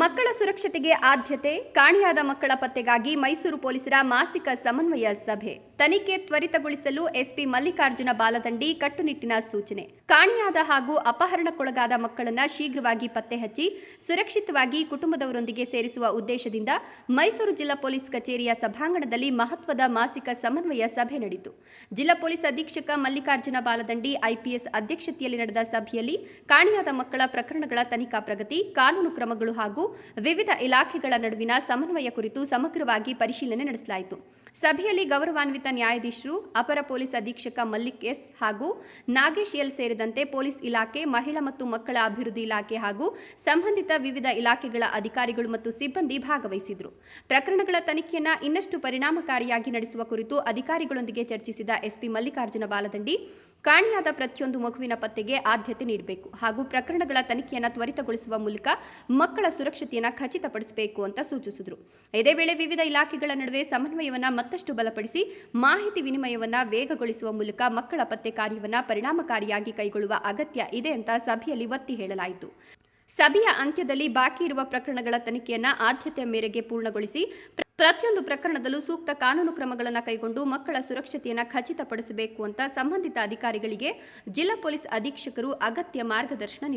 ಮಕ್ಕಳ ಸುರಕ್ಷತೆಗೆ ಆದ್ಯತೆ, ಕಾಣೆಯಾದ ಮಕ್ಕಳ ಪತ್ತೆಗಾಗಿ ಮೈಸೂರು ಪೊಲೀಸರ ಮಾಸಿಕ ಸಮನ್ವಯ ಸಭೆ. ತನಿಖೆ ತ್ವರಿತಗೊಳಿಸಲು ಎಸ್ಪಿ ಮಲ್ಲಿಕಾರ್ಜುನ ಬಾಲದಂಡಿ ಕಟ್ಟುನಿಟ್ಟಿನ ಸೂಚನೆ. ಕಾಣೆಯಾದ ಹಾಗೂ ಅಪಹರಣಕ್ಕೊಳಗಾದ ಮಕ್ಕಳನ್ನು ಶೀಘ್ರವಾಗಿ ಪತ್ತೆ ಹಚ್ಚಿ ಸುರಕ್ಷಿತವಾಗಿ ಕುಟುಂಬದವರೊಂದಿಗೆ ಸೇರಿಸುವ ಉದ್ದೇಶದಿಂದ ಮೈಸೂರು ಜಿಲ್ಲಾ ಪೊಲೀಸ್ ಕಚೇರಿಯ ಸಭಾಂಗಣದಲ್ಲಿ ಮಹತ್ವದ ಮಾಸಿಕ ಸಮನ್ವಯ ಸಭೆ ನಡೆಯಿತು. ಜಿಲ್ಲಾ ಪೊಲೀಸ್ ಅಧೀಕ್ಷಕ ಮಲ್ಲಿಕಾರ್ಜುನ ಬಾಲದಂಡಿ ಐಪಿಎಸ್ ಅಧ್ಯಕ್ಷತೆಯಲ್ಲಿ ನಡೆದ ಸಭೆಯಲ್ಲಿ ಕಾಣೆಯಾದ ಮಕ್ಕಳ ಪ್ರಕರಣಗಳ ತನಿಖಾ ಪ್ರಗತಿ, ಕಾನೂನು ಕ್ರಮಗಳು ಹಾಗೂ ವಿವಿಧ ಇಲಾಖೆಗಳ ನಡುವಿನ ಸಮನ್ವಯ ಕುರಿತು ಸಮಗ್ರವಾಗಿ ಪರಿಶೀಲನೆ ನಡೆಸಲಾಯಿತು. ಸಭೆಯಲ್ಲಿ ಗೌರವಾನ್ವಿತ ನ್ಯಾಯಾಧೀಶರು, ಅಪರ ಪೊಲೀಸ್ ಅಧೀಕ್ಷಕ ಮಲ್ಲಿಕ್ ಎಸ್ ಹಾಗೂ ನಾಗೇಶ್ ಎಲ್ ಸೇರಿದಂತೆ ಪೊಲೀಸ್ ಇಲಾಖೆ, ಮಹಿಳಾ ಮತ್ತು ಮಕ್ಕಳ ಅಭಿವೃದ್ಧಿ ಇಲಾಖೆ ಹಾಗೂ ಸಂಬಂಧಿತ ವಿವಿಧ ಇಲಾಖೆಗಳ ಅಧಿಕಾರಿಗಳು ಮತ್ತು ಸಿಬ್ಬಂದಿ ಭಾಗವಹಿಸಿದರು. ಪ್ರಕರಣಗಳ ತನಿಖೆಯನ್ನು ಇನ್ನಷ್ಟು ಪರಿಣಾಮಕಾರಿಯಾಗಿ ನಡೆಸುವ ಕುರಿತು ಅಧಿಕಾರಿಗಳೊಂದಿಗೆ ಚರ್ಚಿಸಿದ ಎಸ್ಪಿ ಮಲ್ಲಿಕಾರ್ಜುನ ಬಾಲದಂಡಿ, ಕಾಣೆಯಾದ ಪ್ರತಿಯೊಂದು ಮಗುವಿನ ಪತ್ತೆಗೆ ಆದ್ಯತೆ ನೀಡಬೇಕು ಹಾಗೂ ಪ್ರಕರಣಗಳ ತನಿಖೆಯನ್ನು ತ್ವರಿತಗೊಳಿಸುವ ಮೂಲಕ ಮಕ್ಕಳ ಸುರಕ್ಷತೆಯನ್ನು ಖಚಿತಪಡಿಸಬೇಕು ಅಂತ ಸೂಚಿಸಿದರು. ಇದೇ ವೇಳೆ ವಿವಿಧ ಇಲಾಖೆಗಳ ನಡುವೆ ಸಮನ್ವಯವನ್ನು ಮತ್ತಷ್ಟು ಬಲಪಡಿಸಿ ಮಾಹಿತಿ ವಿನಿಮಯವನ್ನು ವೇಗಗೊಳಿಸುವ ಮೂಲಕ ಮಕ್ಕಳ ಪತ್ತೆ ಕಾರ್ಯವನ್ನು ಪರಿಣಾಮಕಾರಿಯಾಗಿ ಕೈಗೊಳ್ಳುವ ಅಗತ್ಯ ಇದೆ ಅಂತ ಸಭೆಯಲ್ಲಿ ಒತ್ತಿ ಹೇಳಲಾಯಿತು. ಸಭೆಯ ಅಂತ್ಯದಲ್ಲಿ ಬಾಕಿ ಇರುವ ಪ್ರಕರಣಗಳ ತನಿಖೆಯನ್ನು ಆದ್ಯತೆಯ ಮೇರೆಗೆ ಪೂರ್ಣಗೊಳಿಸಿ ಪ್ರತಿಯೊಂದು ಪ್ರಕರಣದಲ್ಲೂ ಸೂಕ್ತ ಕಾನೂನು ಕ್ರಮಗಳನ್ನು ಕೈಗೊಂಡು ಮಕ್ಕಳ ಸುರಕ್ಷತೆಯನ್ನು ಖಚಿತಪಡಿಸಬೇಕು ಅಂತ ಸಂಬಂಧಿತ ಅಧಿಕಾರಿಗಳಿಗೆ ಜಿಲ್ಲಾ ಪೊಲೀಸ್ ಅಧೀಕ್ಷಕರು ಅಗತ್ಯ ಮಾರ್ಗದರ್ಶನ ನೀಡಿದರು.